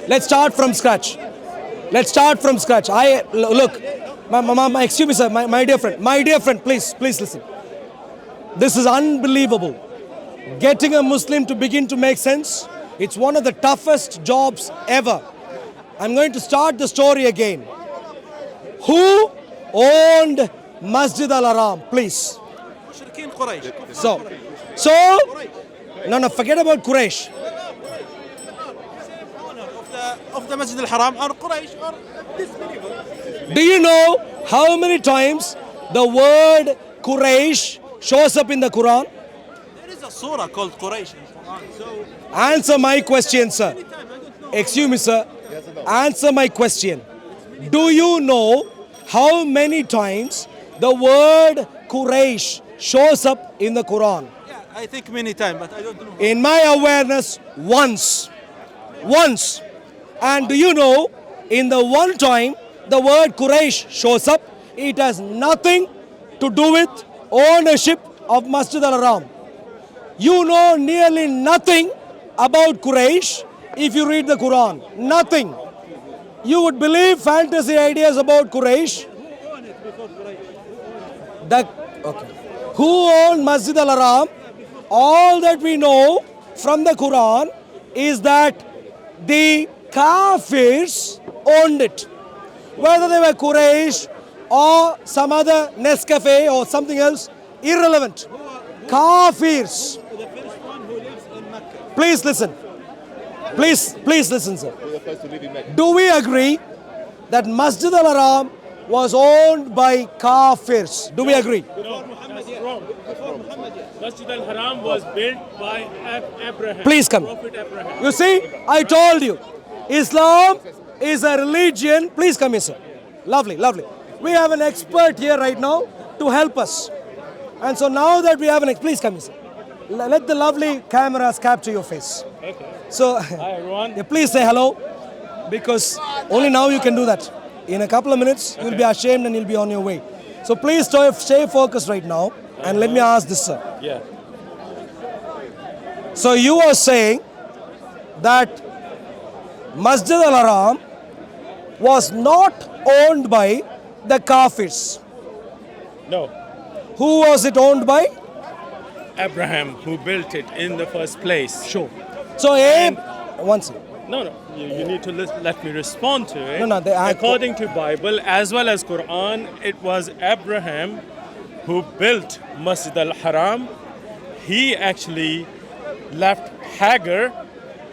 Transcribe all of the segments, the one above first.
Let's start from scratch. Let's start from scratch. Look, excuse me, sir, my dear friend, please listen. This is unbelievable. Getting a Muslim to begin to make sense, it's one of the toughest jobs ever. I'm going to start the story again. Who owned Masjid Al-Haram, please? No, forget about Quraysh. Of the Masjid Al-Haram or Quraysh or disbelievers. Do you know how many times the word Quraysh shows up in the Quran? There is a surah called Quraysh in the Quran. So Answer my question, sir. Excuse me, sir. Answer my question. Do you know how many times the word Quraysh shows up in the Quran? yeah, I think many times, but I don't know. In my awareness, once. And do you know, in the one time the word Quraysh shows up, it has nothing to do with ownership of Masjid Al-Haram. You know nearly nothing about Quraysh if you read the Quran. Nothing. You would believe fantasy ideas about Quraysh. Who owned Masjid Al-Haram? All that we know from the Quran is that the Kafirs owned it. Whether they were Quraysh or some other Nescafe or something else, irrelevant. Kafirs. The first one who lives in Mecca. Please listen. Please listen, sir. Do we agree that Masjid Al-Haram was owned by Kafirs? Do we agree? No, that's wrong. Masjid al-Haram was built by Abraham. Please come. Prophet Abraham. You see, I told you, Islam is a religion. Please come here, sir. Lovely. We have an expert here right now to help us. And so now that we have please come here, sir. Let the lovely cameras capture your face. Okay. So, Hi, everyone. yeah, please say hello, because only now you can do that. In a couple of minutes, you'll be ashamed and you'll be on your way. So please stay focused right now, and let me ask this, sir. Yeah. So you are saying that Masjid Al-Haram was not owned by the Kafirs. No. Who was it owned by? Abraham, who built it in the first place. Sure. So one second. No. You need to let me respond to it. No, According to Bible as well as Quran, it was Abraham who built Masjid al-Haram. He actually left Hagar,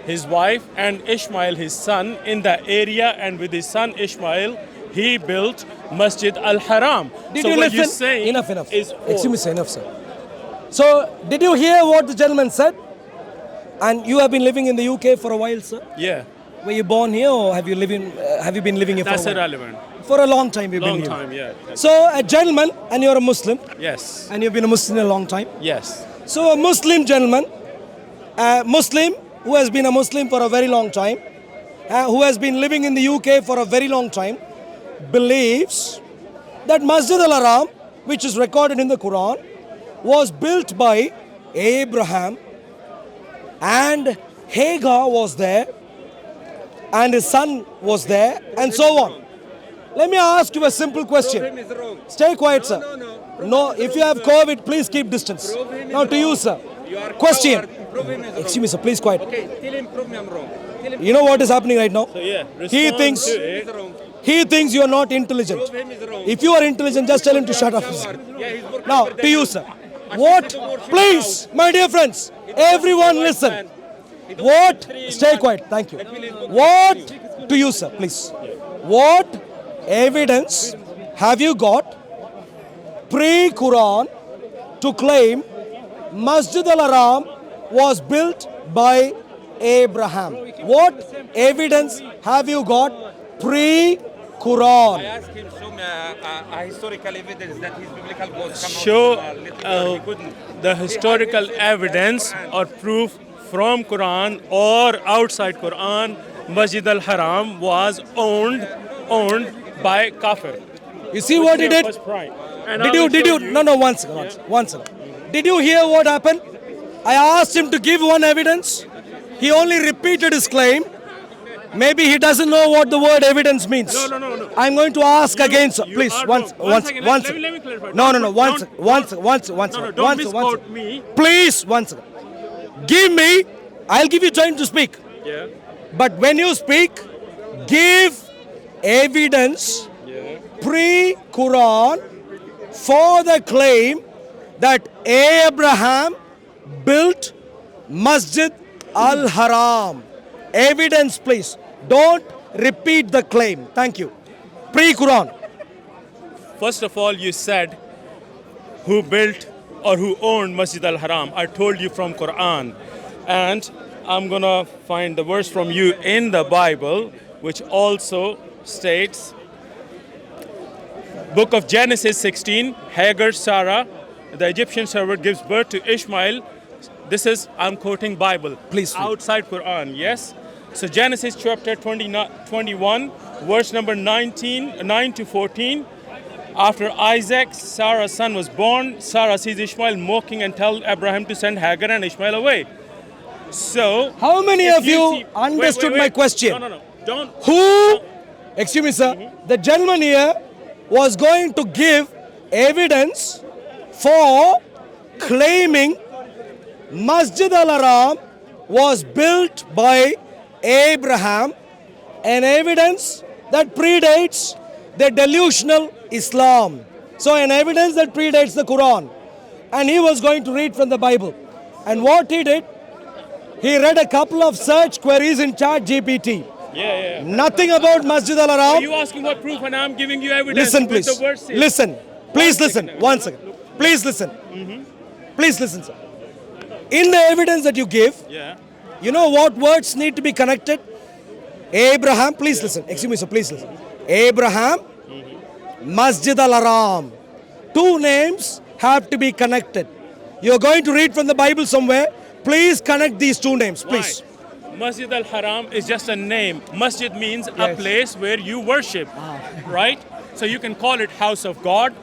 his wife, and Ishmael, his son, in that area, and with his son Ishmael, he built Masjid al-Haram. Did so you what listen? you're saying Enough. is Excuse me, sir, enough, sir. So, did you hear what the gentleman said? And you have been living in the UK for a while, sir? Yeah, Were you born here, or have you been living here that's for a while? irrelevant. For a long time you've Long been here. time, yeah. So, a gentleman, and you're a Muslim, Yes, and you've been a Muslim a long time. yes. So, a Muslim gentleman, a Muslim who has been a Muslim for a very long time, who has been living in the UK for a very long time, believes that Masjid Al-Haram, which is recorded in the Quran, was built by Abraham, and Hagar was there, and his son was there, and so on. Let me ask you a simple question. Stay quiet, sir. No, if you have COVID, please keep distance. Now to you, sir. Question. Excuse me, sir. Please quiet. Okay, tell him, prove me I'm wrong. Tell him You know what is happening right now? So yeah, He respond thinks- to it. he's wrong. He thinks you are not intelligent. Prove him is wrong. If you are intelligent, just tell him to shut up. Yeah, he's more Now, clever to than you, sir. What? Please, my dear friends, everyone listen. What? Stay quiet. Thank you. What? To you, sir, please. What evidence have you got pre-Quran to claim Masjid Al-Haram was built by Abraham? What evidence have you got pre-Quran? I asked him show me a historical evidence that his biblical gods come Show out literature. He couldn't. the historical evidence or proof from Quran or outside Quran. Masjid al-Haram was owned by Kafir. You see what he did? Did you? No, one second. Did you hear what happened? I asked him to give one evidence. He only repeated his claim. Maybe he doesn't know what the word evidence means. No. I'm going to ask again, sir. You Please, are once, wrong. once, second, once. let me clarify. No, Don't- once. No, don't misquote me. Please, once. Give me. I'll give you time to speak. Yeah. But when you speak, give evidence Yeah. pre-Quran for the claim that Abraham built Masjid al-Haram. Evidence, please. Don't repeat the claim. Thank you. Pre-Quran. First of all, you said who built or who owned Masjid al-Haram. I told you from Quran. And I'm going to find the verse from you in the Bible, which also states, Book of Genesis 16, Hagar, Sarah, the Egyptian servant gives birth to Ishmael. This is, I'm quoting Bible. Please read. Outside Quran, yes? So Genesis chapter 21, verse number 9 to 14. After Isaac, Sarah's son was born. Sarah sees Ishmael mocking and tells Abraham to send Hagar and Ishmael away. So, How many if of you see- understood my question? No. Don't. Who, excuse me, sir, the gentleman here was going to give evidence for claiming Masjid al-Haram was built by Abraham, an evidence that predates the delusional Islam. So an evidence that predates the Quran. And he was going to read from the Bible. And what he did, he read a couple of search queries in ChatGPT. Yeah. Nothing about Masjid Are al-Haram. you asking what proof and I'm giving you evidence? Listen, with please. The verses. Listen. Please One listen. second. 1 second. Please listen. Please listen, sir. In the evidence that you give, Yeah. you know what words need to be connected? Abraham, please listen. Excuse me, sir, please listen. Abraham, Masjid al-Haram. Two names have to be connected. You're going to read from the Bible somewhere. Please connect these two names, please. Why? Masjid al-Haram is just a name. Masjid means a Yes. place where you worship, right? So you can call it house of God.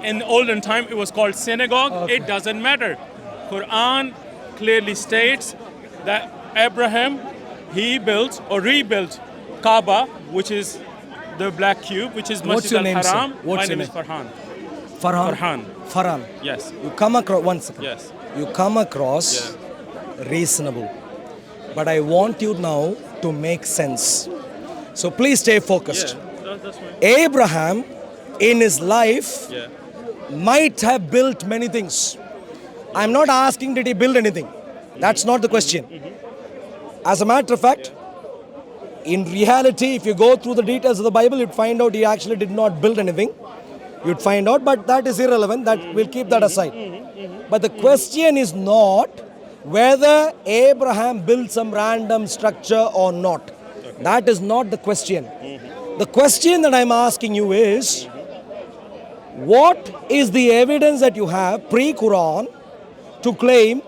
In the olden time, it was called synagogue. It doesn't matter. Quran clearly states that Abraham, he built or rebuilt Kaaba, which is the black cube, which is What's Masjid your name, sir? al-Haram. What's My your name is name? Farhan. Farhan. Farhan. Farhan. Yes. You come across, 1 second. Yes. You come across reasonable. But I want you now to make sense. So please stay focused. That's fine. Abraham, in his life, Yeah. might have built many things. I'm not asking did he build anything. That's not the question. As a matter of fact, in reality, if you go through the details of the Bible, you'd find out he actually did not build anything. You'd find out, but that is irrelevant. That we'll keep that aside. But the question is not whether Abraham built some random structure or not. That is not the question. The question that I'm asking you is, what is the evidence that you have pre-Quran to claim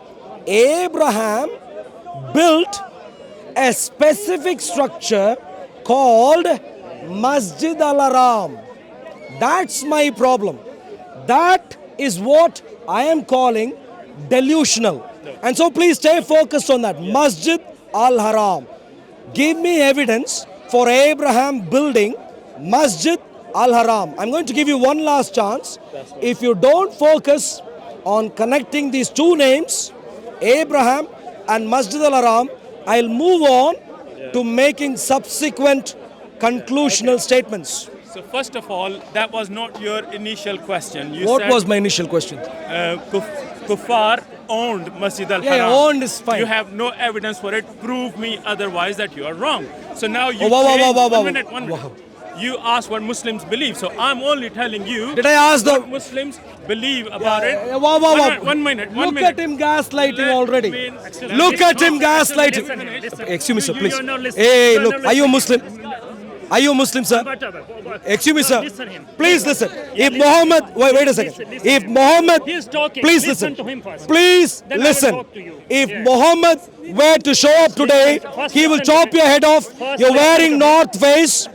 Abraham built a specific structure called Masjid al-Haram? That's my problem. That is what I am calling delusional. And so please stay focused on that. Masjid al-Haram. Give me evidence for Abraham building Masjid al-Haram. I'm going to give you one last chance. If you don't focus on connecting these two names, Abraham and Masjid al-Haram, I'll move on to making subsequent conclusional statements. So first of all, that was not your initial question. You What said, was my initial question? Kuffar owned Masjid al-Haram. Yeah, owned is fine. You have no evidence for it. Prove me otherwise that you are wrong. So now you Oh, wow, change- wow. One minute. You ask what Muslims believe. So I'm only telling you Did I ask the... what Muslims believe about it. Wow. One minute. Look at him gaslighting Let already. me- Look at him gaslighting. Excuse me, sir, please. Hey, look, are you a Muslim? Are you a Muslim, sir? Excuse me, sir. Please listen. If Muhammad, wait a second. If Muhammad, He is talking. please Listen listen. to him first. Please Then I will listen. talk to you. If Yeah. Muhammad were to show up today, he will chop your head off. You're wearing North Face,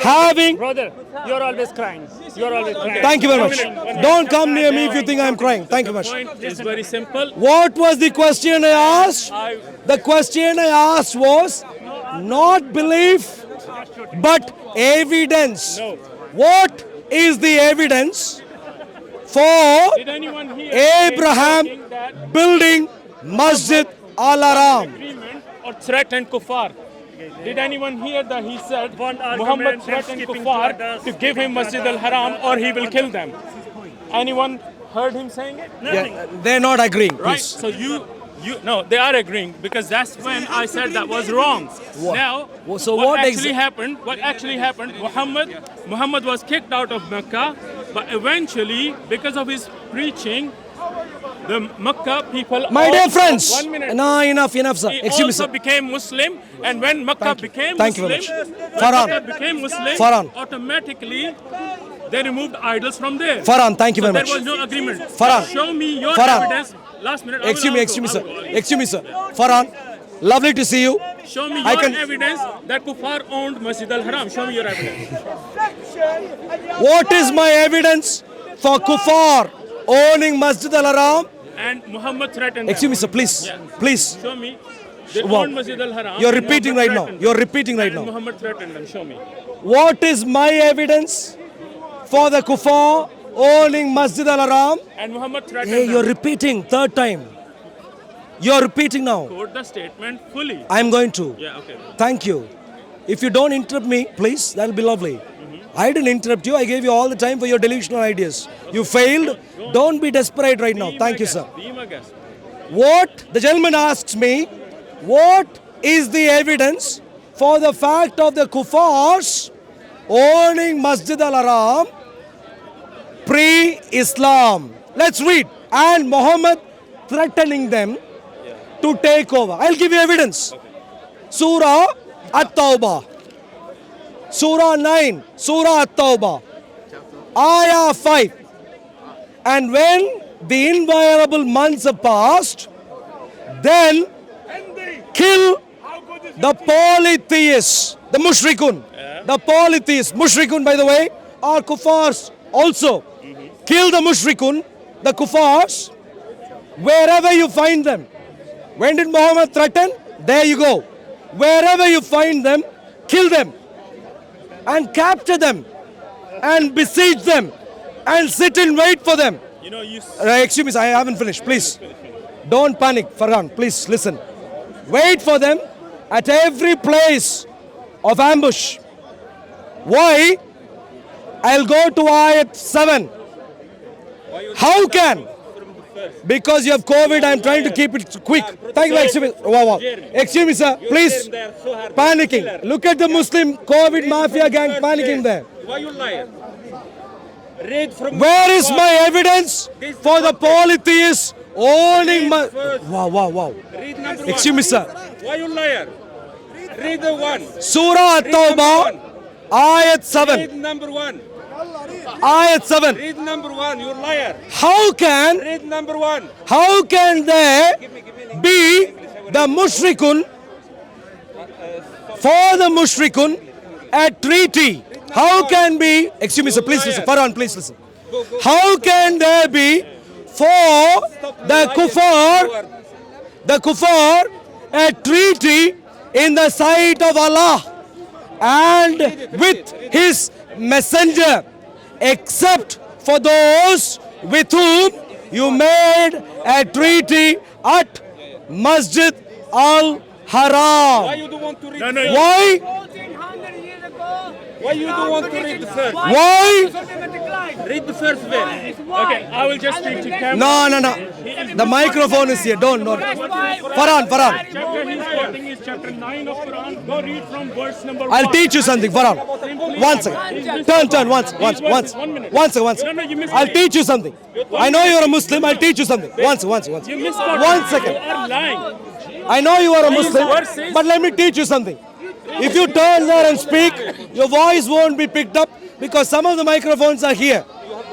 having. Brother, you're always crying. You're always crying. Thank you very much. Don't come near me if you think I'm crying. Thank you very much. Point is very simple. What was the question I asked? The question I asked was not belief, but evidence. No. What is the evidence for Did anyone here Abraham saying that building Masjid Al-Haram? agreement or threatened kuffar? Did anyone hear that he said One Muhammad argument, threatened skipping kuffar to others. to give him Masjid al-Haram or he will kill them? Anyone heard him saying it? Yeah, they're not agreeing, Right. please. So you no, they are agreeing because that's when I said that was wrong. Now, So what what actually happened? What actually happened? Muhammad was kicked out of Mecca, but eventually, because of his preaching, the Mecca people. My dear also- friends, 1 minute. no, enough, sir. He Excuse me, also sir. became Muslim, and when Mecca became Thank you Muslim, very much. when Farhan. Mecca became Muslim, Farhan. automatically they removed idols from there. Farhan, thank you So very there much. was no agreement. Farhan. Show me your Farhan. evidence. Last minute. I will Excuse me, also- excuse me, I sir. will- Excuse me, sir. Farhan, lovely to see you. Show me I your can- evidence that Kuffar owned Masjid al-Haram. Show me your evidence. What is my evidence for Kuffar owning Masjid Al-Haram? And Muhammad threatened Excuse me, them. sir, please. Yeah. Please. Show me. They Wow. owned Masjid al-Haram. You're and repeating Muhammad right now. threatened You're them. repeating right And now. Muhammad threatened them. Show me. What is my evidence for the Kuffar owning Masjid Al-Haram? And Muhammad threatened Hey, them. you're repeating third time. You're repeating now. Quote the statement fully. I'm going to. Yeah, okay. Thank you. If you don't interrupt me, please, that'll be lovely. I didn't interrupt you. I gave you all the time for your delusional ideas. You failed. Don't be desperate right now. Be Thank my you, sir. guest. Be my guest. What the gentleman asks me, what is the evidence for the fact of the kuffars owning Masjid Al-Haram pre-Islam? Let's read. And Muhammad threatening them to take over. I'll give you evidence. Surah At-Tawbah. Surah 9. Surah At-Tawbah. Ayah 5. And when the inviolable months are passed, then kill the polytheists, the mushrikun. The polytheists, mushrikun by the way, are kuffars also. Kill the mushrikun, the kuffars, wherever you find them. When did Muhammad threaten? There you go. Wherever you find them, kill them and capture them and besiege them and sit and wait for them. You know, you Excuse me, I haven't finished. Please. Don't panic, Farhan. Please listen. Wait for them at every place of ambush. Why? I'll go to ayat 7. How can? Because you have COVID, I'm trying to keep it quick. Thank you. Excuse me. Wow. Excuse me, sir. Please. Panicking. Look at the Muslim COVID mafia gang panicking there. Why you liar? Read from. Where is my evidence for the polytheists owning my... Wow. Read number Excuse me, sir. Why you liar? Read the one. Surah At-Tawbah, ayat 7. Read number one. Ayat 7. Read number one. You're liar. How can Read number one. there be the mushrikun, for the mushrikun, a treaty? How can be, excuse me sir, please listen, Farhan, please listen. How can there be for the kuffar, a treaty in the sight of Allah and with his messenger, except for those with whom you made a treaty at Masjid Al-Haram? Why you don't want to read? No, no, the Why? 1400 years ago. Why you don't want to read the first? Why? Read the first verse. Okay, I will just speak to camera. No. The microphone is here. Don't. Farhan. Chapter he's quoting is chapter 9 of Quran. Go read from verse number 1. I'll teach you something, Farhan. One second. Turn. Once. One second. No, you missed I'll it. teach you something. I know you're a Muslim. I'll teach you something. Once. You missed it. 1 second. You are lying. I know you are a These Muslim, verses- but let me teach you something. If you turn there and speak, your voice won't be picked up because some of the microphones are here.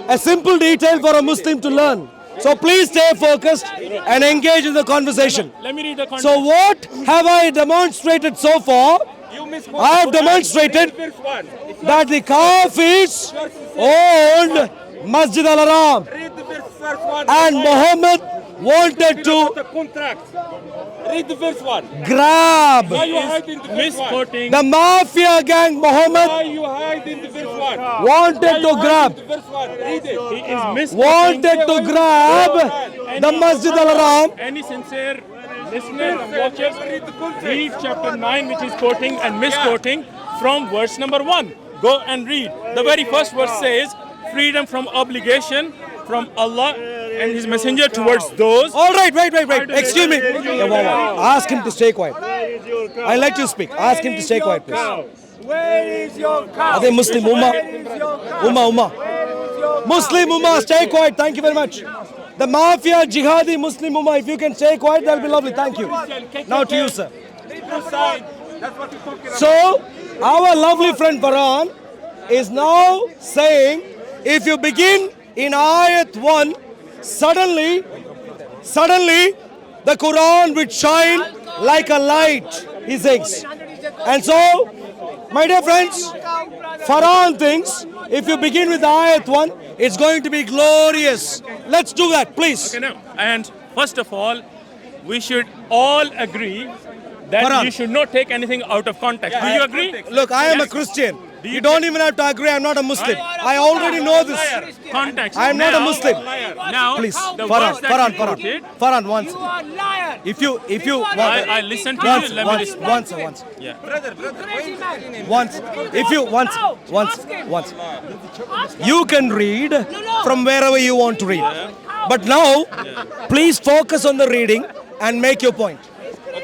A simple detail for a Muslim to learn. So please stay focused and engage in the conversation. Let me read the context. So what have I demonstrated so far? I have demonstrated that the Kafirs owned Masjid al-Haram Read the first one. and Muhammad wanted to The contract. Read the first one. grab Why you hiding the first one? Misquoting. the mafia gang. Why Muhammad you hiding the first one? wanted to grab The first one. Read it. He is misquoting. wanted to grab the Masjid al-Haram. Any sincere listener and watcher, read chapter 9, which is quoting and misquoting from verse number 1. Go and read. The very first verse says, freedom from obligation from Allah and His Messenger towards those. All right, wait. Excuse me. Yeah, wow. Ask him to stay quiet. I let you speak. Ask him to stay quiet, please. Where is your cow? Are they Muslim Ummah? Ummah. Muslim Ummah, stay quiet. Thank you very much. The Mafia Jihadi Muslim Ummah, if you can stay quiet, that'll be lovely. Thank you. Now to you, sir. So, our lovely friend Farhan is now saying, if you begin in ayat 1, suddenly, the Quran would shine like a light, he says. And so, my dear friends, Farhan thinks, if you begin with ayat 1, it's going to be glorious. Let's do that, please. Okay, now, and first of all, we should all agree that Farhan. you should not take anything out of context. Do you agree? Look, I am a Yes. Christian. Do You don't even have to agree, I'm not a Muslim. I already know this. Context. I am not a Now- Muslim. Now, Please, the Farhan, verse that you quoted, Farhan, once. You are liar. If you want, I listened to you. once, Let me once, respond. once, Yeah. Crazy man. once. If you once, Ask him. once. Ask him. You can read from wherever you want to read. But now, please focus on the reading and make your point.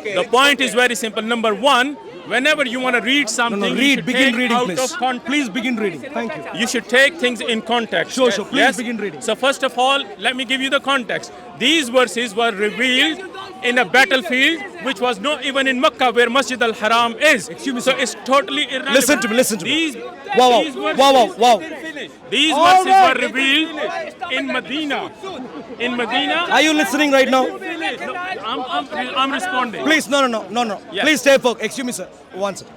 The point is very simple. Number one, whenever you want to read something, No, you read. should Begin take reading, out please. of context. Please begin reading. Thank you. You should take things in context. Sure. Please begin reading. So first of all, let me give you the context. These verses were revealed in a battlefield which was not even in Makkah, where Masjid al-Haram is. Excuse me, So sir. it's totally irrelevant. Listen to me. These, Wow. these verses, Wow. These All verses right. were revealed in Medina. In Medina. Are you listening right now? I'm responding. Please, no. Yes. Please stay focused. Excuse me, sir. One second.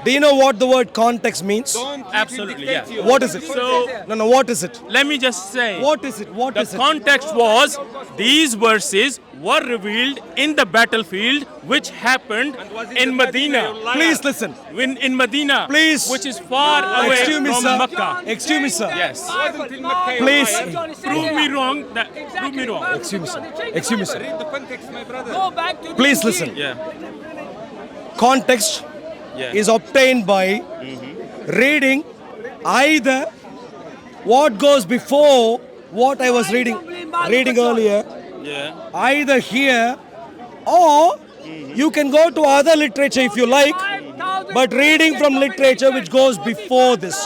Do you know what the word context means? Absolutely, yeah. What is it? So No, what is it? let me just say. What is it? What The is it? context was these verses were revealed in the battlefield which happened in Medina. Please listen. In Medina, Please. which is far away Excuse me, from sir. Makkah. Excuse me, sir. Yes. Please. Prove me wrong. Prove me wrong. Excuse me, sir. Excuse me, sir. Read the context, my brother. Go back to the Please Injil. listen. Yeah. Context Yeah. is obtained by reading either what goes before what I was reading earlier, Yeah. either here, or you can go to other literature if you like, 5,000 but reading from literature which goes before this.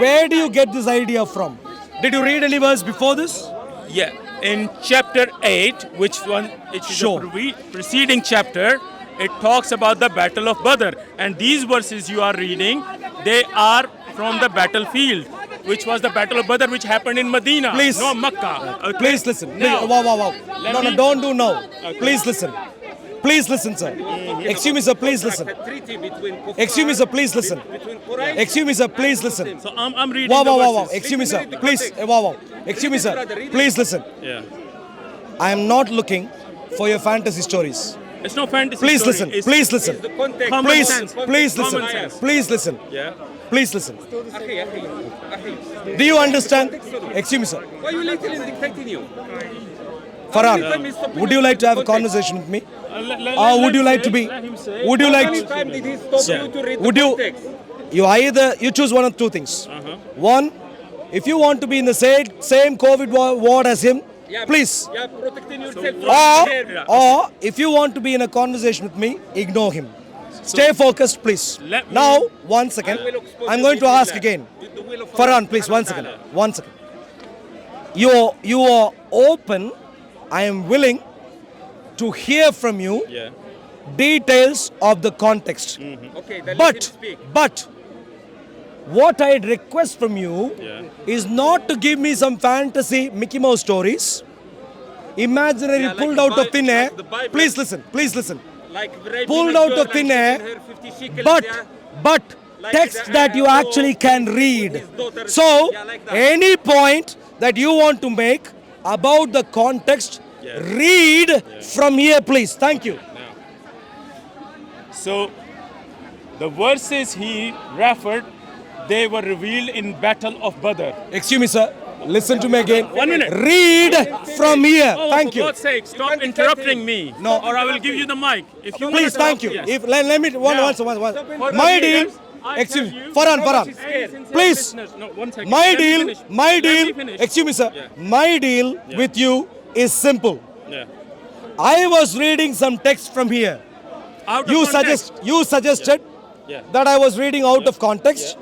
Where do you get this idea from? Did you read any verse before this? Yeah. In chapter 8, which one? It is Sure. the preceding chapter. It talks about the Battle of Badr, and these verses you are reading, they are from the battlefield, which was the Battle of Badr, which happened in Medina, Please. not Makkah. Okay? Please listen. Now, Wow. let No, me- don't do now. Please listen. Please listen, sir. Excuse me, sir. Please listen. Treaty between Excuse me, sir. Please listen. between Quraysh. Excuse me, sir. Please listen. So I'm reading Wow. the verses. Excuse me, sir. Please. Wow. Excuse me, sir. Please listen. Yeah. I am not looking for your fantasy stories. It's no fantasy. Please story. listen. It's Please listen. The context. Common Please. sense. Please listen. Common sense. Please listen. Yeah. Please listen. Akhi. Do you understand? Excuse me, sir. Why you little in dictating you? Farhan, would you like to have a conversation with me? Would you like to be? Let him say. Would you How like many to? times did he stop you to read Would the you? context? You choose one of two things. One, if you want to be in the same COVID ward as him, Yeah, please. Yeah, protecting yourself. Or if you want to be in a conversation with me, ignore him. Stay focused, please. Let me- Now, 1 second. I will expose I'm you going to with ask that. again. With the will of Farhan, Allah please, subhanahu 1 wa second. ta'ala. 1 second. You are I am willing to hear from you Yeah. details of the context. Okay, then let him But speak. what I'd request from you Yeah. is not to give me some fantasy Mickey Mouse stories, imaginary Yeah, like pulled a out of Bible, thin air. like the Bible. Please listen, please listen. Like raping Pulled a out girl of thin and air, giving her 50 shekels, but yeah. but Like text the- that you no, actually can read. his daughter- So yeah, like that. any point that you want to make about the context, Yeah. read from here, please. Thank you. So the verses he referred, they were revealed in Battle of Badr. Excuse me, sir. Listen to me again. 1 minute. Read from here. Oh, Thank for you. God's sake, stop interrupting me. No. Or I will give you the mic. If you Please, thank you. Yes. If let me one. For My the deal. leaders, I Excuse tell me, you, Farhan. any sincere Please. listeners- no, 1 second. My Let me deal. finish. My Let me deal. finish. Excuse me, sir. Yeah. My deal with you is simple. Yeah. I was reading some text from here. Out of You context. suggested Yeah. that I was reading out of context,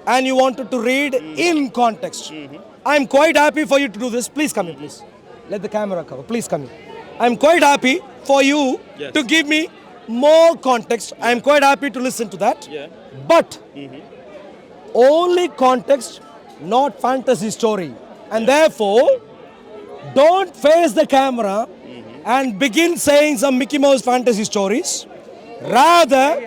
and you wanted to read in context. I'm quite happy for you to do this. Please come in, please. Let the camera cover. Please come in. I'm quite happy for you Yes. to give me more context. I'm quite happy to listen to that. Yeah. But only context, not fantasy story. And therefore, don't face the camera and begin saying some Mickey Mouse fantasy stories. Rather,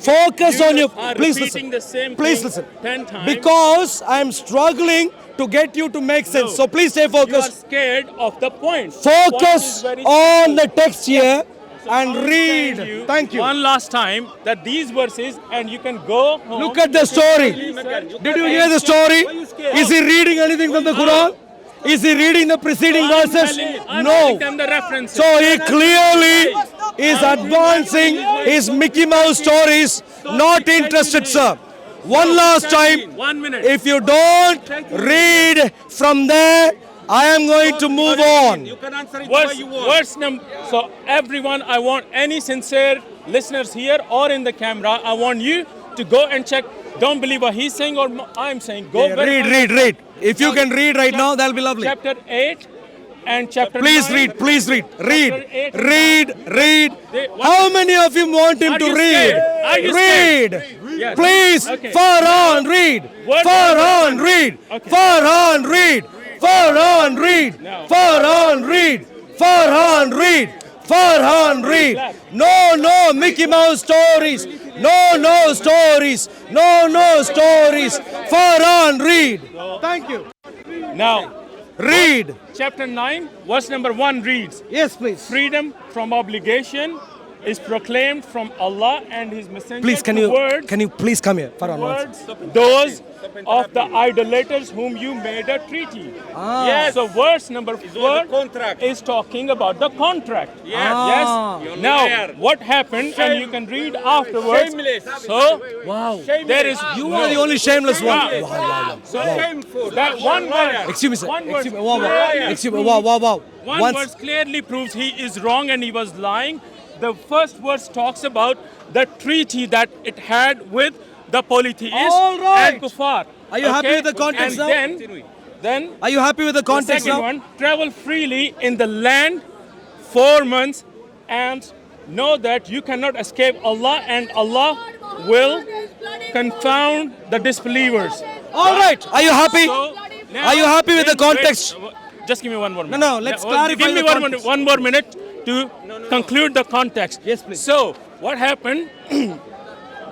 focus on your. are Please repeating listen. the same Please thing listen. 10 times. Because I'm struggling to get you to make sense. No. So please stay You are focused. scared of the point. Point Focus is very on simple. the text here and I'll read. tell Thank you. One last time that these verses, and you can go home. Look at the story. Did you hear the story? Is he reading anything from the Quran? Is he reading the preceding verses? I'm No. telling them the references. So he clearly is advancing his Mickey Mouse stories. Not interested, sir. One last time. 1 minute. If you don't read from there, I am going to move on. You can answer it the way you want. Verse number. So everyone, I want any sincere listeners here or in the camera, I want you to go and check. Don't believe what he's saying or I'm saying. Go Read. If you can read right now, that'll be lovely. Chapter 8 and chapter Please 9. read, please read. Chapter 8 and Read. How many of you want him Are to you read? scared? Are you Read. Yes. Please, Okay. Farhan, read. Word Farhan, by word. read. Okay. Farhan, read. Farhan, read. No. Farhan, read. Farhan, read. Farhan, read. No, Mickey Mouse stories. No stories. No stories. Farhan, read. Thank you. Now, Read. chapter 9, verse number 1 reads, Yes, please. freedom from obligation is proclaimed from Allah and His Messenger Please, can towards you please come here, Farhan? one second. towards those of the idolaters whom you made a treaty. Yes. So verse number 4 contract. is talking about the contract. Yes. Ah. Yes. You're Now, liar. what happened, and you can read afterwards. Shameless. So, Wow. there is You are the only shameless one. Wow. Wow. So, Shameful. that one verse. Excuse me, sir. One Excuse me. verse Wow. clearly Excuse me. proves- Wow. One Once- verse clearly proves he is wrong and he was lying. The first verse talks about the treaty that it had with the polytheists All right. and kuffar. Are you happy with the context now? and then Are you happy with the the context second now? one, travel freely in the land 4 months and know that you cannot escape Allah and Allah will confound the disbelievers. All right. Are you happy? So, now- Are you happy with the wait, context? just give me one more minute. No, let's clarify Give me the one context. one more minute to conclude the context. Yes, please. So, what happened?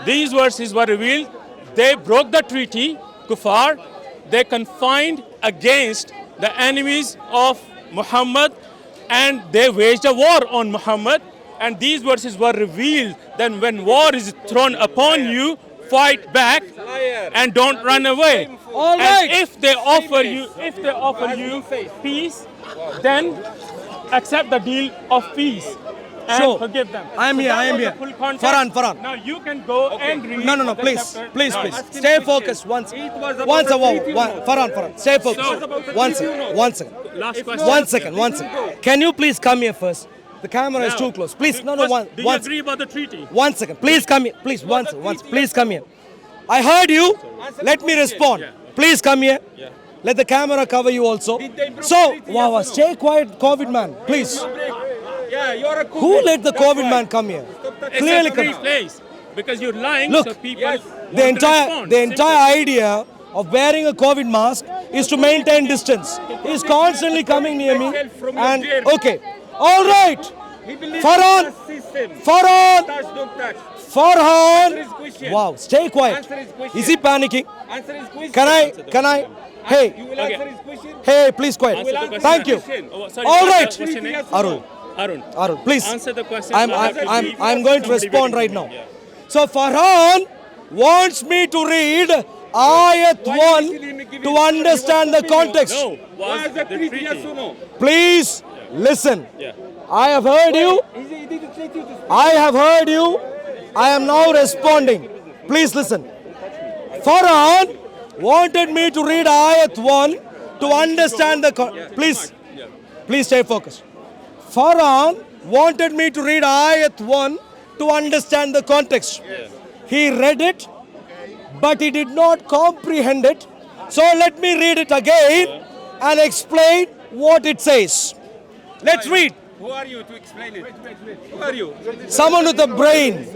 These verses were revealed. They broke the treaty, kuffar. They confined against the enemies of Muhammad and they waged a war on Muhammad. And these verses were revealed. Then when war is thrown upon you, fight back and don't run away. All And right. if they offer you peace, then accept the deal of peace and So, forgive them. I am So here, that I am was the here. full context. Farhan. Now you can go and read. No, the please. chapter. Please. No. Stay focused. Once. Farhan. Stay focused. One second. Last question. One second. Can you please come here first? The camera is too close. Please, Do you agree about the treaty? 1 second. Please come here. Please, once. Please come here. I heard you. Let me respond. Please come here. Let the camera cover you also. So, wow, stay quiet, COVID man. Please. Yeah, you're a Who let the COVID man come here? It's Clearly a free come. place because you're lying. Look, so people yes, want The to entire respond. the entire idea of wearing a COVID mask is to maintain distance. He's constantly coming near me. And okay, all right. Farhan, Farhan, Farhan. Wow, stay quiet. Is he panicking? Can I? Hey, hey, please quiet. Thank you. All right. Arun, please. Answer the question. I'm going to respond right now. So Farhan wants me to read Ayat 1 to understand the context. No, was the treaty? Yes or no? Please listen. Yeah. I have heard you. I have heard you. I am now responding. Please listen. Farhan wanted me to read Ayat 1 to understand the please stay focused. Farhan wanted me to read Ayat 1 to understand the context. He read it, but he did not comprehend it. So let me read it again and explain what it says. Let's read. Who are you to explain it? Who are you? Someone with a brain.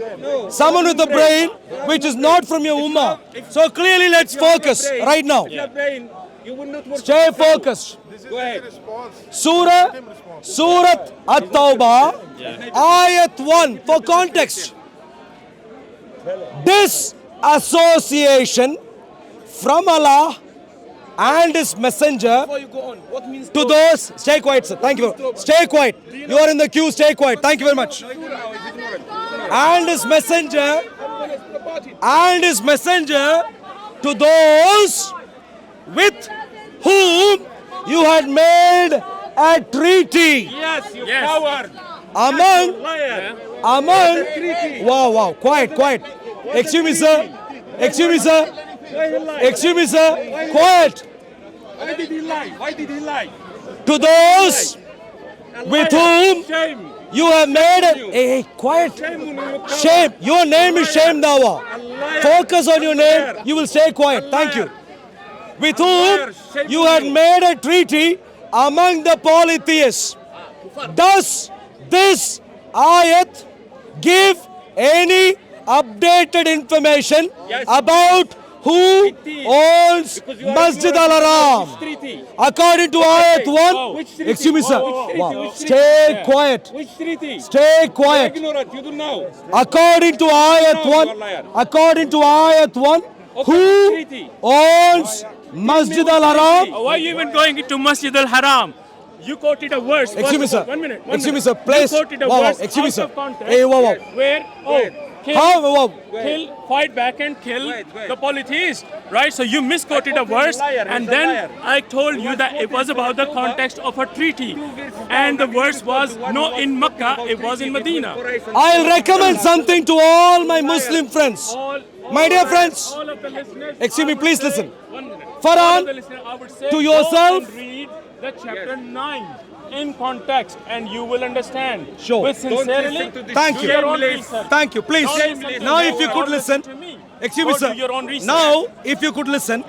Someone with a brain which is not from your ummah. So clearly let's focus right now. Your brain, you will not work. Stay focused. Go ahead. Surat At-Tawbah, Ayat 1 for context. Disassociation from Allah and His Messenger to those. Stay quiet, sir. Thank you. Stay quiet. You are in the queue. Stay quiet. Thank you very much. And His Messenger to those with whom you had made a treaty. Yes, you coward. Among Treaty. wow, quiet. Excuse me, sir. Quiet. Why did he lie? Why did he lie? To those with whom Shame. you have made a hey, quiet. Shame on you. Shame. Your name is Shame Dawa. Focus on your name. You will stay quiet. Thank you. With whom you had made a treaty among the polytheists. Does this ayat give any updated information about who owns Masjid Al-Haram? Treaty. According to ayat 1, Which treaty? excuse me, sir. Which treaty? Wow. Which treaty? Stay quiet. Which treaty? Stay quiet. Ignorant. You don't know. According to ayat No, you are 1, liar. according to ayat 1, who treaty? owns Masjid Al-Haram? Why are you even going into Masjid Al-Haram? You quoted a verse. Excuse me, sir. 1 minute. Excuse me, sir. Please. You quoted a Wow, verse excuse me, out sir. of context. Hey, wow. Where kill, How? kill, fight back and kill Wait. the polytheists, right? So you misquoted a verse, liar. and He's a then liar. I told you that it was about the context of a treaty, and the verse was no in Makkah, it was in Medina. I'll recommend something to all my Muslim friends. My dear friends, all of the listeners, excuse me, I would please say- listen. 1 minute. Farhan, All of the listeners, I would say to go yourself. and read the chapter 9 in context, and you will understand. Sure. With sincerely, listen to this Thank you. do your own shameless- research. Thank you. Please. Don't listen to Now, me. if you could Don't listen. to me. Excuse me, Go sir. do your own research. Now, if you could listen.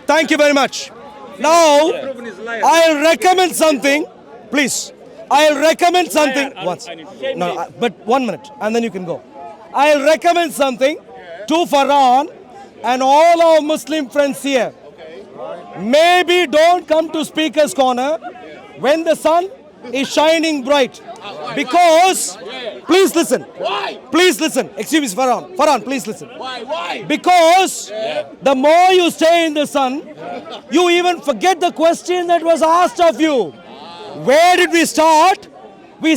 Thank you very much. Now, Proven is liar. I'll recommend something. Please. I'll recommend something. I Once. need No, but 1 minute, and then you can go. I'll recommend something to Farhan and all our Muslim friends here. Maybe don't come to Speaker's Corner when the sun is shining bright. Because, please listen. Please listen. Excuse me, Farhan. Farhan, please listen. Why? Because the more you stay in the sun, you even forget the question that was asked of you. Where did we start? I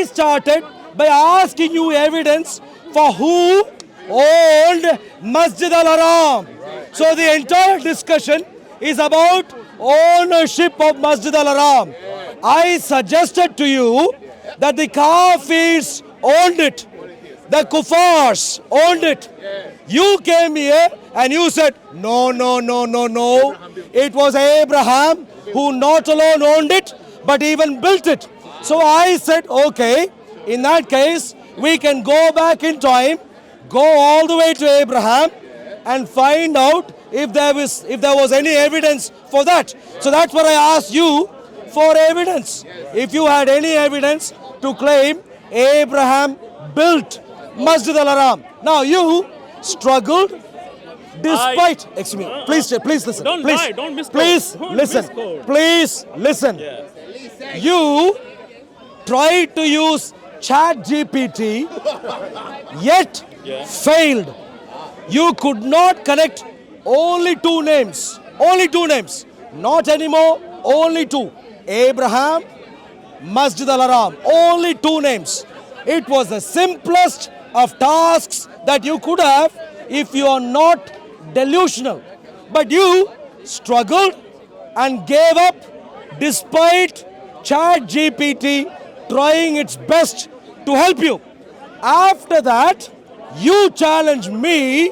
started by asking you evidence for who owned Masjid Al-Haram. So the entire discussion is about ownership of Masjid Al-Haram. I suggested to you that the Kafirs owned it. The Kuffars owned it. You came here and you said, no. It was Abraham who not alone owned it, but even built it. So I said, okay, in that case, we can go back in time, go all the way to Abraham and find out if there was any evidence for that. So that's what I asked you for evidence. If you had any evidence to claim Abraham built Masjid Al-Haram. Now you struggled, Despite, excuse me, please listen. Don't please, lie, don't misquote. Please Don't listen. misquote. Please listen. You tried to use Chat GPT, yet failed. You could not connect only two names. Only two names. Not anymore. Only two. Abraham, Masjid al-Haram. Only two names. It was the simplest of tasks that you could have if you are not delusional. But you struggled and gave up despite Chat GPT trying its best to help you. After that, you challenged me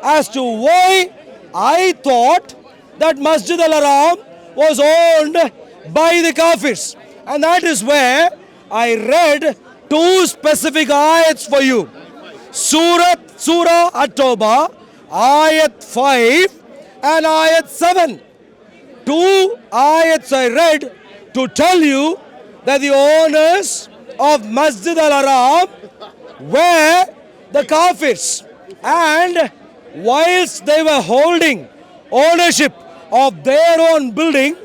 as to why I thought that Masjid al-Haram was owned by the Kafirs. And that is where I read two specific ayats for you. Surah At-Tawbah, ayat 5 and ayat 7. Two ayats I read to tell you that the owners of Masjid al-Haram were the Kafirs. And whilst they were holding ownership of their own building,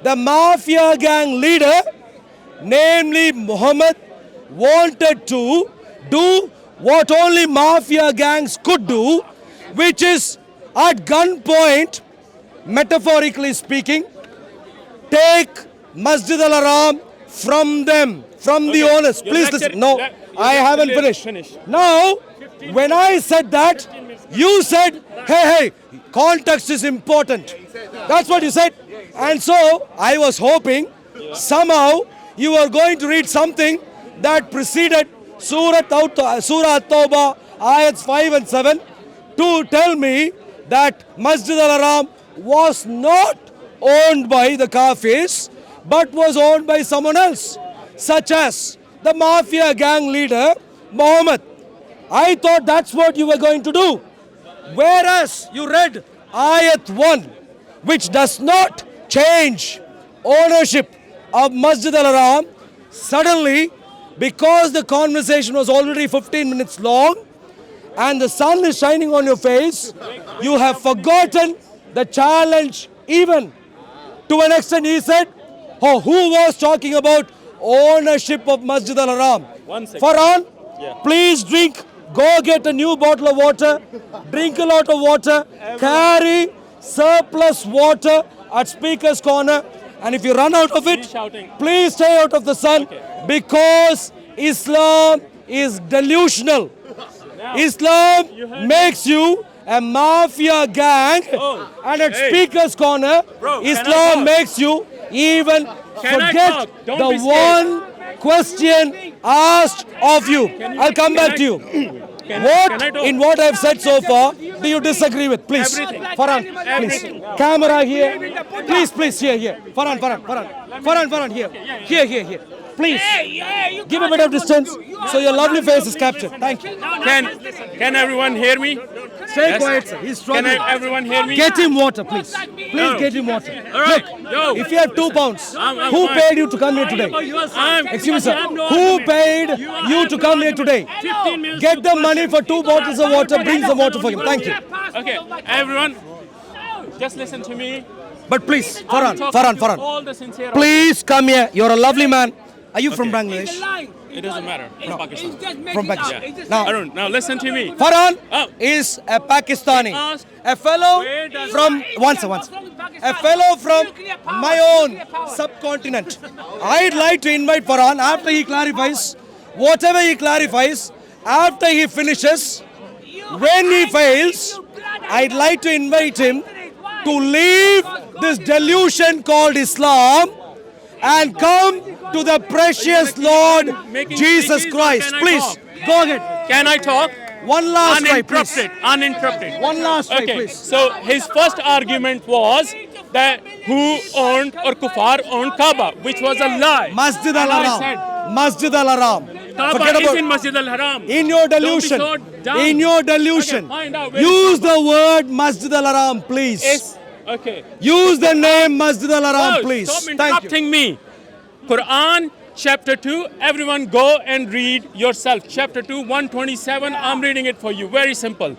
the mafia gang leader, namely Muhammad, wanted to do what only mafia gangs could do, which is at gunpoint, metaphorically speaking, take Masjid al-Haram from them, from the owners. Your Please lecture- listen. No, le- I your haven't lecture is finished. finished. Now, when I said that, you said, hey, context is important. That's what you said. And so, I was hoping somehow you were going to read something that preceded Surah At-Tawbah, ayats 5 and 7, to tell me that Masjid al-Haram was not owned by the Kafirs, but was owned by someone else, such as the mafia gang leader, Muhammad. I thought that's what you were going to do. Whereas you read ayat 1, which does not change ownership of Masjid al-Haram, suddenly, because the conversation was already 15 minutes long and the sun is shining on your face, you have forgotten the challenge even. To an extent, he said, oh, who was talking about ownership of Masjid al-Haram? 1 second. Farhan, Yeah. please drink. Go get a new bottle of water. Drink a lot of water. Carry surplus water at Speaker's Corner. And if you run out of it, Keep shouting. please stay out of the sun, because Islam is delusional. Islam makes you a mafia gang, and at hey. Speaker's Corner, Bro, can I Islam talk? makes you even Can I forget talk? Don't the be scared. one question asked of you. I'll come back to you. Can What I talk? in what I've said so far do you disagree with? Please, Everything. Farhan, please. Everything. Camera here. Please, here. Farhan, here. Please, give a bit of distance so your lovely face is captured. Thank you. Can everyone hear me? Stay Yes. quiet, sir. He's Can struggling. everyone hear me? Get him water, please. Please No. get him water. All right. Look, Yo. if you have £2, I'm who fine. paid you to come here today? Excuse me, sir. Who paid you to come here today? Get the money for 2 bottles of water. Bring some water for him. Thank you. Okay, everyone, just listen to me. But please, I'm Farhan, talking to Farhan. all the sincere Please come here. You're a lovely man. Are you from Bangladesh? It doesn't matter. From Pakistan. From Pakistan. Yeah. Now, Arun, now listen to me. Farhan Oh. is a Pakistani. Ask A fellow where does- from, once. A fellow from my own subcontinent. I'd like to invite Farhan after he clarifies, whatever he clarifies, after he finishes, when he fails, I'd like to invite him to leave this delusion called Islam and come to the precious Lord Making Jesus speeches, or Christ. can I Please, talk? go ahead. Can I talk? One last try, please. Uninterrupted. One last try, Okay, please. so his first argument was that who owned or Kuffar owned Kaaba, which was a lie. Masjid And I al-Haram. said, Masjid al-Haram. Kaaba is in Masjid al-Haram. In your Don't be delusion. so dumb. In your delusion. Okay, find out where Use it's the word Masjid al-Haram, please. It's, okay. Use the name Masjid al-Haram, Oh, please. Stop Thank you. interrupting me. Quran chapter 2, everyone go and read yourself. Chapter 2, 127, I'm reading it for you. Very simple.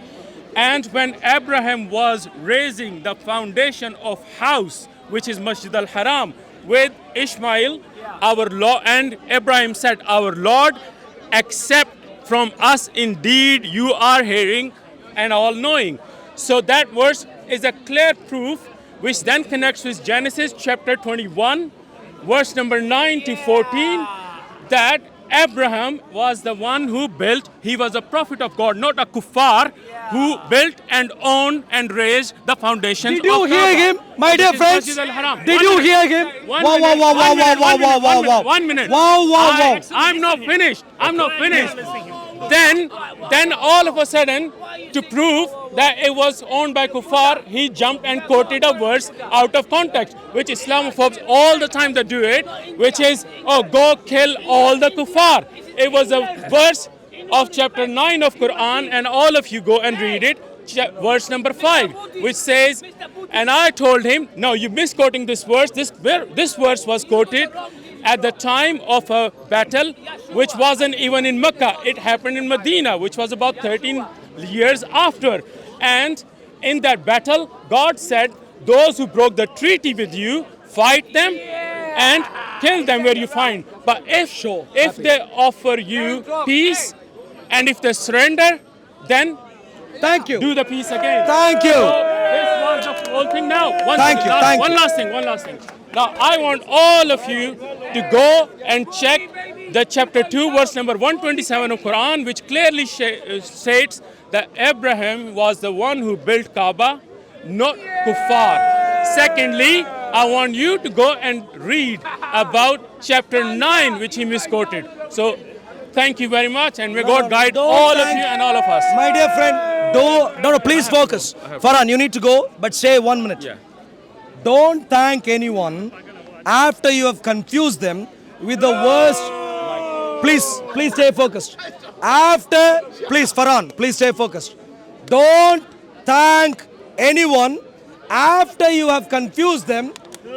And when Abraham was raising the foundation of house, which is Masjid al-Haram, with Ishmael, our Lord, and Abraham said, our Lord, accept from us indeed you are hearing and all knowing. So that verse is a clear proof which then connects with Genesis chapter 21, verse number 9 to 14, that Abraham was the one who built. He was a prophet of God, not a kuffar, who built and owned and raised the foundations Did you of hear Kaaba, him, my which dear is friends? Masjid al-Haram. Did One you minute. hear him? One Wow, minute, wow, wow, one minute, wow, one wow, minute, wow, one wow. minute, 1 minute. Wow, wow, wow. I'm not finished. I'm not finished. Then all of a sudden, to prove that it was owned by kuffar, he jumped and quoted a verse out of context, which Islamophobes all the time they do it, which is, oh, go kill all the kuffar. It was a verse of chapter 9 of Quran, and all of you go and read it, verse number 5, which says, and I told him, no, you're misquoting this verse. This verse was quoted at the time of a battle which wasn't even in Mecca. It happened in Medina, which was about 13 years after. And in that battle, God said, those who broke the treaty with you, fight them and kill them where you find. But if they offer you peace and if they surrender, then Thank you. do the peace again. Thank you. So this was the whole thing now. Thank you, thank One you. last thing. Now I want all of you to go and check the chapter 2, verse number 127 of Quran, which clearly states that Abraham was the one who built Kaaba, not kuffar. Secondly, I want you to go and read about chapter 9, which he misquoted. So thank you very much, and may God guide don't all of thank- you and all of us. My dear friend, no, please focus. Farhan, you need to go, but stay 1 minute. Yeah. Don't thank anyone after you have confused them with the worst. Please stay focused. Please Farhan, please stay focused. Don't thank anyone after you have confused them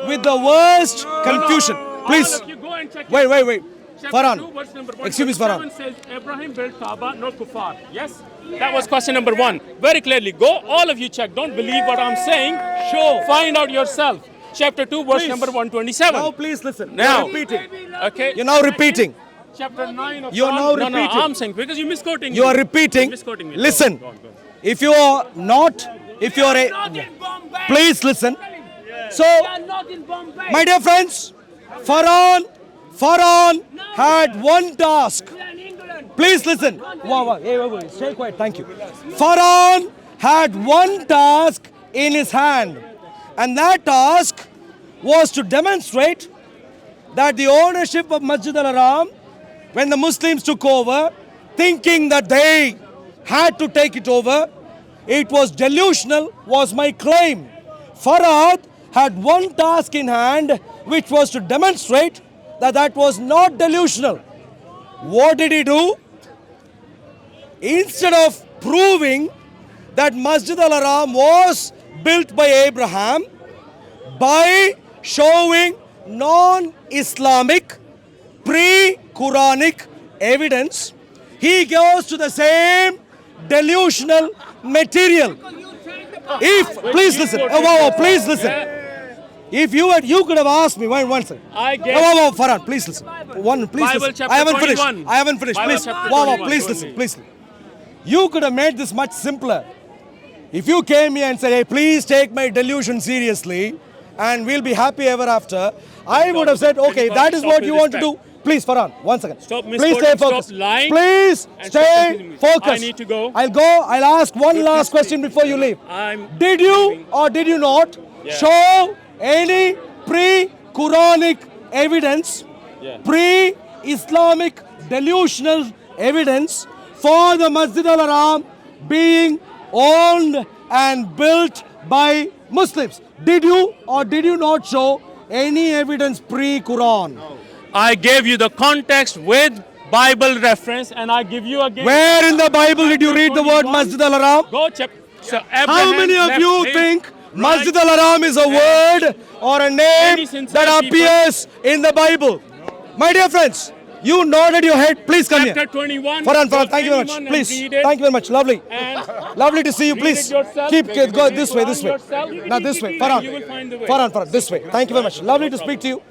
with the worst confusion. Please. All of you go and check it. Wait. Chapter Farhan. 2, verse number Excuse me, 127 Farhan. says Abraham built Kaaba, not kuffar. Yes? That was question number 1. Very clearly. Go, all of you check. Don't believe what I'm saying. Sure. Find out yourself. Chapter 2, verse Please. number 127. Now please listen. Now. You're repeating. Okay. You're now repeating. Chapter 9 of You're Quran. now No, repeating. I'm saying because you're misquoting me. You are repeating. You're misquoting me. Listen. Go on. If you are not, if you are Not in Bombay. please listen. So, You are not in Bombay. my dear friends, Farhan had one task. You are in England. Please listen. Wow. Hey, wait. Stay quiet. Thank you. Farhan had one task in his hand, and that task was to demonstrate that the ownership of Masjid al-Haram, when the Muslims took over, thinking that they had to take it over, it was delusional, was my claim. Farhad had one task in hand, which was to demonstrate that that was not delusional. What did he do? Instead of proving that Masjid al-Haram was built by Abraham, by showing non-Islamic, pre-Quranic evidence, he goes to the same delusional material. If, please listen, please listen. If you could have asked me, one second. I get. Farhan, please listen. Please Bible listen. chapter I haven't 21. finished. I haven't finished. Bible Please, chapter please 21. listen. Please. You could have made this much simpler. If you came here and said, hey, please take my delusion seriously and we'll be happy ever after, I would have said, okay, that is what you want to do. Please, Farhan, 1 second. Stop Please misquoting, stay stop focused. lying, Please and stop stay confusing me. focused. I need to go. I'll ask one last question before you leave. Did you or did you not show any pre-Quranic evidence, pre-Islamic delusional evidence for the Masjid al-Haram being owned and built by Muslims? Did you or did you not show any evidence pre-Quran? I gave you the context with Bible reference, and I give you again. Where in the Bible did you read the word 21? Masjid al-Haram? Go check. So How Abraham many of left you his think right Masjid al-Haram is a word or a name Any sincere that people- appears in the Bible? My dear friends, You nodded your head. Please come Chapter here. 21. Farhan, Does thank you very much. anyone Please. read it? Thank you very much. Lovely. And Lovely to see you. read Please. it yourself. Keep go this way, Quran this way. yourself. Now this way. And Farhan. you will find the way. Farhan, this way. Thank you very much. Lovely to speak to you.